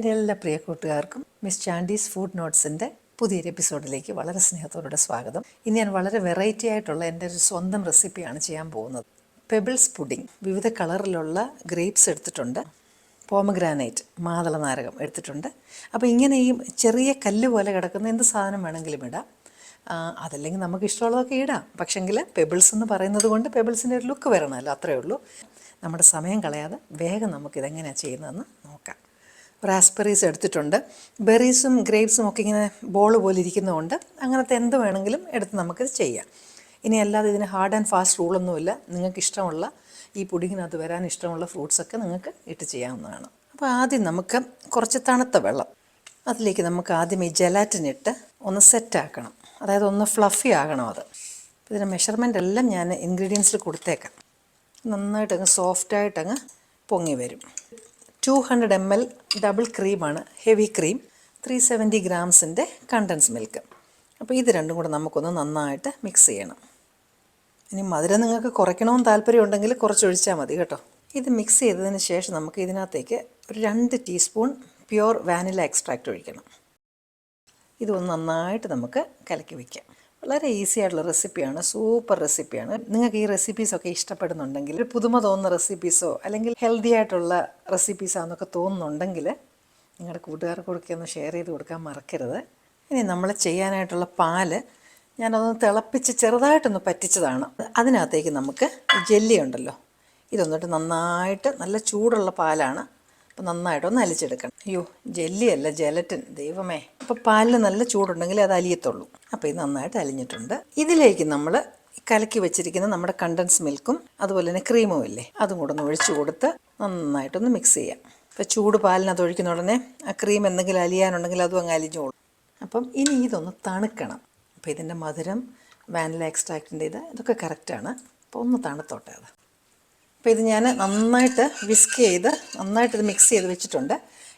എൻ്റെ എല്ലാ പ്രിയ കൂട്ടുകാർക്കും മിസ് ചാൻഡീസ് ഫുഡ് നോട്ട്സിൻ്റെ പുതിയൊരു എപ്പിസോഡിലേക്ക് വളരെ സ്നേഹത്തോടെ സ്വാഗതം. ഇന്ന് ഞാൻ വളരെ വെറൈറ്റി ആയിട്ടുള്ള എൻ്റെ ഒരു സ്വന്തം റെസിപ്പിയാണ് ചെയ്യാൻ പോകുന്നത്. Pebbles pudding. വിവിധ കളറിലുള്ള ഗ്രേപ്സ് എടുത്തിട്ടുണ്ട്, പോമഗ്രാനൈറ്റ് മാതള നാരകം എടുത്തിട്ടുണ്ട്. അപ്പോൾ ഇങ്ങനെ ഈ ചെറിയ കല്ല് പോലെ കിടക്കുന്ന എന്ത് സാധനം വേണമെങ്കിലും ഇടാം. അതല്ലെങ്കിൽ നമുക്ക് ഇഷ്ടമുള്ളതൊക്കെ ഇടാം. പക്ഷെങ്കിൽ പെബിൾസ് എന്ന് പറയുന്നത് കൊണ്ട് പെബിൾസിൻ്റെ ഒരു ലുക്ക് വരണമല്ലോ, അത്രയേ ഉള്ളൂ. നമ്മുടെ സമയം കളയാതെ വേഗം നമുക്കിതെങ്ങനെയാണ് ചെയ്യുന്നതെന്ന് നോക്കാം. റാസ്ബെറീസ് എടുത്തിട്ടുണ്ട്. ബെറീസും ഗ്രേപ്സും ഒക്കെ ഇങ്ങനെ ബോൾ പോലെ ഇരിക്കുന്നതുകൊണ്ട് അങ്ങനത്തെ എന്ത് വേണമെങ്കിലും എടുത്ത് നമുക്കിത് ചെയ്യാം. ഇനി അല്ലാതെ ഇതിന് ഹാർഡ് ആൻഡ് ഫാസ്റ്റ് റൂളൊന്നുമില്ല. നിങ്ങൾക്ക് ഇഷ്ടമുള്ള ഈ പുഡിങ്ങിനകത്ത് വരാൻ ഇഷ്ടമുള്ള ഫ്രൂട്ട്സൊക്കെ നിങ്ങൾക്ക് ഇട്ട് ചെയ്യാവുന്നതാണ്. അപ്പോൾ ആദ്യം നമുക്ക് കുറച്ച് തണുത്ത വെള്ളം, അതിലേക്ക് നമുക്ക് ആദ്യം ഈ ജെലാറ്റിൻ ഇട്ട് ഒന്ന് സെറ്റാക്കണം. അതായത് ഒന്ന് ഫ്ലഫി ആകണം അത്. ഇതിൻ്റെ മെഷർമെൻ്റ് എല്ലാം ഞാൻ ഇൻഗ്രീഡിയൻസിൽ കൊടുത്തേക്കാം. നന്നായിട്ടങ്ങ് സോഫ്റ്റായിട്ടങ്ങ് പൊങ്ങി വരും. 200 ml ഡബിൾ ക്രീമാണ്, ഹെവി ക്രീം, 370 ഗ്രാംസിൻ്റെ കണ്ടൻസ് മിൽക്ക്. അപ്പോൾ ഇത് രണ്ടും കൂടെ നമുക്കൊന്ന് നന്നായിട്ട് മിക്സ് ചെയ്യണം. ഇനി മധുരം നിങ്ങൾക്ക് കുറയ്ക്കണമെന്ന് താല്പര്യമുണ്ടെങ്കിൽ കുറച്ചൊഴിച്ചാൽ മതി കേട്ടോ. ഇത് മിക്സ് ചെയ്തതിന് ശേഷം നമുക്ക് ഇതിനകത്തേക്ക് ഒരു 2 ടീസ്പൂൺ പ്യുവർ വാനില എക്സ്ട്രാക്റ്റ് ഒഴിക്കണം. ഇതൊന്ന് നന്നായിട്ട് നമുക്ക് കലക്കി വയ്ക്കാം. വളരെ ഈസി ആയിട്ടുള്ള റെസിപ്പിയാണ്, സൂപ്പർ റെസിപ്പിയാണ്. നിങ്ങൾക്ക് ഈ റെസിപ്പീസൊക്കെ ഇഷ്ടപ്പെടുന്നുണ്ടെങ്കിൽ, ഒരു പുതുമ തോന്നുന്ന റെസിപ്പീസോ അല്ലെങ്കിൽ ഹെൽത്തി ആയിട്ടുള്ള റെസിപ്പീസാണെന്നൊക്കെ തോന്നുന്നുണ്ടെങ്കിൽ നിങ്ങളുടെ കൂട്ടുകാർക്കൊക്കെ ഒന്ന് ഷെയർ ചെയ്ത് കൊടുക്കാൻ മറക്കരുത്. ഇനി നമ്മൾ ചെയ്യാനായിട്ടുള്ള പാല് ഞാനതൊന്ന് തിളപ്പിച്ച് ചെറുതായിട്ടൊന്ന് പറ്റിച്ചതാണ്. അതിനകത്തേക്ക് നമുക്ക് ജെല്ലി ഉണ്ടല്ലോ, ഇതൊന്നിട്ട് നന്നായിട്ട്, നല്ല ചൂടുള്ള പാലാണ്, അപ്പോൾ നന്നായിട്ടൊന്ന് അലിച്ചെടുക്കണം. അയ്യോ, ജെല്ലി അല്ല, ജെലറ്റിൻ, ദൈവമേ. അപ്പോൾ പാലിന് നല്ല ചൂടുണ്ടെങ്കിൽ അത് അലിയത്തുള്ളൂ. അപ്പോൾ ഇത് നന്നായിട്ട് അലിഞ്ഞിട്ടുണ്ട്. ഇതിലേക്ക് നമ്മൾ കലക്കി വെച്ചിരിക്കുന്ന നമ്മുടെ കണ്ടൻസ് മിൽക്കും അതുപോലെ തന്നെ ക്രീമും ഇല്ലേ, അതും കൂടെ ഒന്ന് ഒഴിച്ചു കൊടുത്ത് നന്നായിട്ടൊന്ന് മിക്സ് ചെയ്യാം. ഇപ്പോൾ ചൂട് പാലിനകത്ത് ഒഴിക്കുന്ന ഉടനെ ആ ക്രീം എന്തെങ്കിലും അലിയാനുണ്ടെങ്കിൽ അതും അങ്ങ് അലിഞ്ഞോളും. അപ്പം ഇനി ഇതൊന്ന് തണുക്കണം. അപ്പോൾ ഇതിൻ്റെ മധുരം, വാനില എക്സ്ട്രാക്റ്റിൻ്റെ ഇതൊക്കെ കറക്റ്റാണ്. അപ്പോൾ ഒന്ന് തണുത്തോട്ടെ അത്. അപ്പോൾ ഇത് ഞാൻ നന്നായിട്ട് വിസ്ക് ചെയ്ത് നന്നായിട്ട് ഇത് മിക്സ് ചെയ്ത് വെച്ചിട്ടുണ്ട്.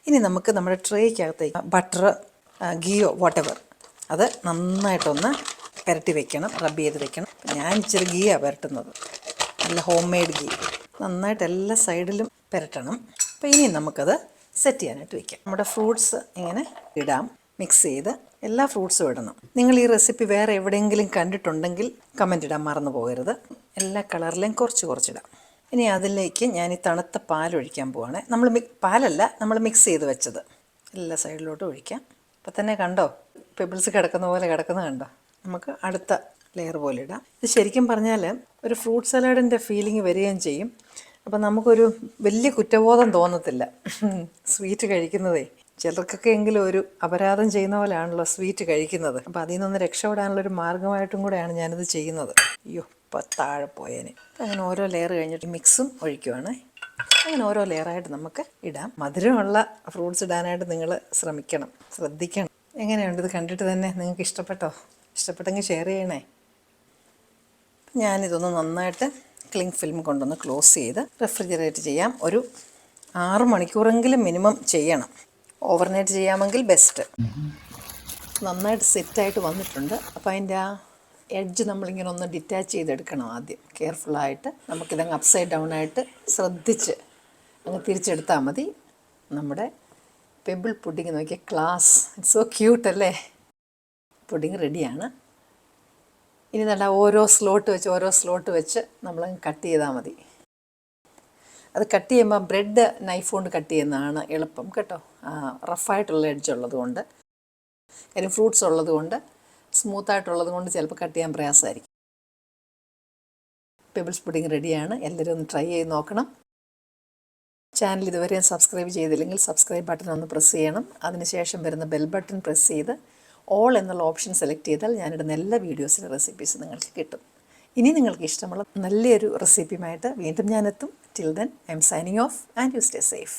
ഇനി നമുക്ക് നമ്മുടെ ട്രേക്കകത്തേക്ക് ബട്ടർ, ഗീയോ വാട്ടെവർ അത് നന്നായിട്ടൊന്ന് പുരട്ടി വെക്കണം, റബ്ബ് ചെയ്ത് വെക്കണം. ഞാൻ ഇച്ചിരി ഗീയാണ് പുരട്ടുന്നത്, നല്ല ഹോം മെയ്ഡ് ഗീ. നന്നായിട്ട് എല്ലാ സൈഡിലും പുരട്ടണം. അപ്പോൾ ഇനി നമുക്കത് സെറ്റ് ചെയ്യാനായിട്ട് വയ്ക്കാം. നമ്മുടെ ഫ്രൂട്ട്സ് ഇങ്ങനെ ഇടാം, മിക്സ് ചെയ്ത് എല്ലാ ഫ്രൂട്ട്സും ഇടണം. നിങ്ങൾ ഈ റെസിപ്പി വേറെ എവിടെയെങ്കിലും കണ്ടിട്ടുണ്ടെങ്കിൽ കമൻറ്റ് ഇടാൻ മറന്നു പോകരുത്. എല്ലാ കളറിലെയും കുറച്ച് കുറച്ചിടാം. ഇനി അതിലേക്ക് ഞാൻ ഈ തണുത്ത പാലൊഴിക്കാൻ പോവാണ്. പാലല്ല, നമ്മൾ മിക്സ് ചെയ്ത് വെച്ചത് എല്ലാ സൈഡിലോട്ടും ഒഴിക്കാം. അപ്പോൾ തന്നെ കണ്ടോ, പെബിൾസ് കിടക്കുന്ന പോലെ കിടക്കുന്നത് കണ്ടോ. നമുക്ക് അടുത്ത ലെയർ പോലെ ഇടാം. ഇത് ശരിക്കും പറഞ്ഞാൽ ഒരു ഫ്രൂട്ട് സലാഡിൻ്റെ ഫീലിംഗ് വരികയും ചെയ്യും. അപ്പോൾ നമുക്കൊരു വലിയ കുറ്റബോധം തോന്നത്തില്ല സ്വീറ്റ് കഴിക്കുന്നതേ. ചിലർക്കൊക്കെ എങ്കിലും ഒരു അപരാധം ചെയ്യുന്ന പോലെയാണല്ലോ സ്വീറ്റ് കഴിക്കുന്നത്. അപ്പോൾ അതിൽ നിന്നൊന്ന് രക്ഷപ്പെടാനുള്ളൊരു മാർഗ്ഗമായിട്ടും കൂടെയാണ് ഞാനിത് ചെയ്യുന്നത്. അയ്യോ, ഇപ്പോൾ താഴെ പോയേനെ. അങ്ങനെ ഓരോ ലെയർ കഴിഞ്ഞിട്ട് മിക്സും ഒഴിക്കുവാണ്. അങ്ങനെ ഓരോ ലെയറായിട്ട് നമുക്ക് ഇടാം. മധുരമുള്ള ഫ്രൂട്ട്സ് ഇടാനായിട്ട് നിങ്ങൾ ശ്രദ്ധിക്കണം. എങ്ങനെയുണ്ട് ഇത് കണ്ടിട്ട് തന്നെ? നിങ്ങൾക്ക് ഇഷ്ടപ്പെട്ടോ? ഇഷ്ടപ്പെട്ടെങ്കിൽ ഷെയർ ചെയ്യണേ. ഞാനിതൊന്ന് നന്നായിട്ട് ക്ലിങ് ഫിലിം കൊണ്ടൊന്ന് ക്ലോസ് ചെയ്ത് റെഫ്രിജറേറ്റ് ചെയ്യാം. ഒരു 6 മണിക്കൂറെങ്കിലും മിനിമം ചെയ്യണം. ഓവർനൈറ്റ് ചെയ്യാമെങ്കിൽ ബെസ്റ്റ്. നന്നായിട്ട് സെറ്റായിട്ട് വന്നിട്ടുണ്ട്. അപ്പോൾ അതിൻ്റെ ആ എഡ്ജ് നമ്മളിങ്ങനെ ഒന്ന് ഡിറ്റാച്ച് ചെയ്തെടുക്കണം ആദ്യം. കെയർഫുള്ളായിട്ട് നമുക്കിതങ്ങ് അപ്സൈഡ് ഡൗൺ ആയിട്ട് ശ്രദ്ധിച്ച് അങ്ങ് തിരിച്ചെടുത്താൽ മതി. നമ്മുടെ pebble pudding Nokia class, it's so cute അല്ലേ? പുഡിങ് റെഡിയാണ്. ഇനി നല്ല ഓരോ സ്ലോട്ട് വെച്ച് നമ്മളങ്ങ് കട്ട് ചെയ്താൽ മതി. അത് കട്ട് ചെയ്യുമ്പോൾ ബ്രെഡ് നൈഫ് കൊണ്ട് കട്ട് ചെയ്യുന്നതാണ് എളുപ്പം കേട്ടോ. റഫായിട്ടുള്ള എഡ്ജ് ഉള്ളത് കൊണ്ട്, കാര്യം ഫ്രൂട്ട്സ് ഉള്ളത് കൊണ്ട്, സ്മൂത്തായിട്ടുള്ളത് കൊണ്ട് ചിലപ്പോൾ കട്ട് ചെയ്യാൻ പ്രയാസമായിരിക്കും. പെബിൾസ് പുഡിങ് റെഡിയാണ്. എല്ലാവരും ഒന്ന് ട്രൈ ചെയ്ത് നോക്കണം. ചാനൽ ഇതുവരെ സബ്സ്ക്രൈബ് ചെയ്തില്ലെങ്കിൽ സബ്സ്ക്രൈബ് ബട്ടൺ ഒന്ന് പ്രസ് ചെയ്യണം. അതിനുശേഷം വരുന്ന ബെൽ ബട്ടൺ പ്രസ് ചെയ്ത് ഓൾ എന്നുള്ള ഓപ്ഷൻ സെലക്ട് ചെയ്താൽ ഞാനിടുന്ന എല്ലാ വീഡിയോസിൻ്റെ റെസിപ്പീസ് നിങ്ങൾക്ക് കിട്ടും. ഇനി നിങ്ങൾക്ക് ഇഷ്ടമുള്ള നല്ലൊരു റെസിപ്പിയുമായിട്ട് വീണ്ടും ഞാനെത്തും. Till then I'm signing off and you stay safe.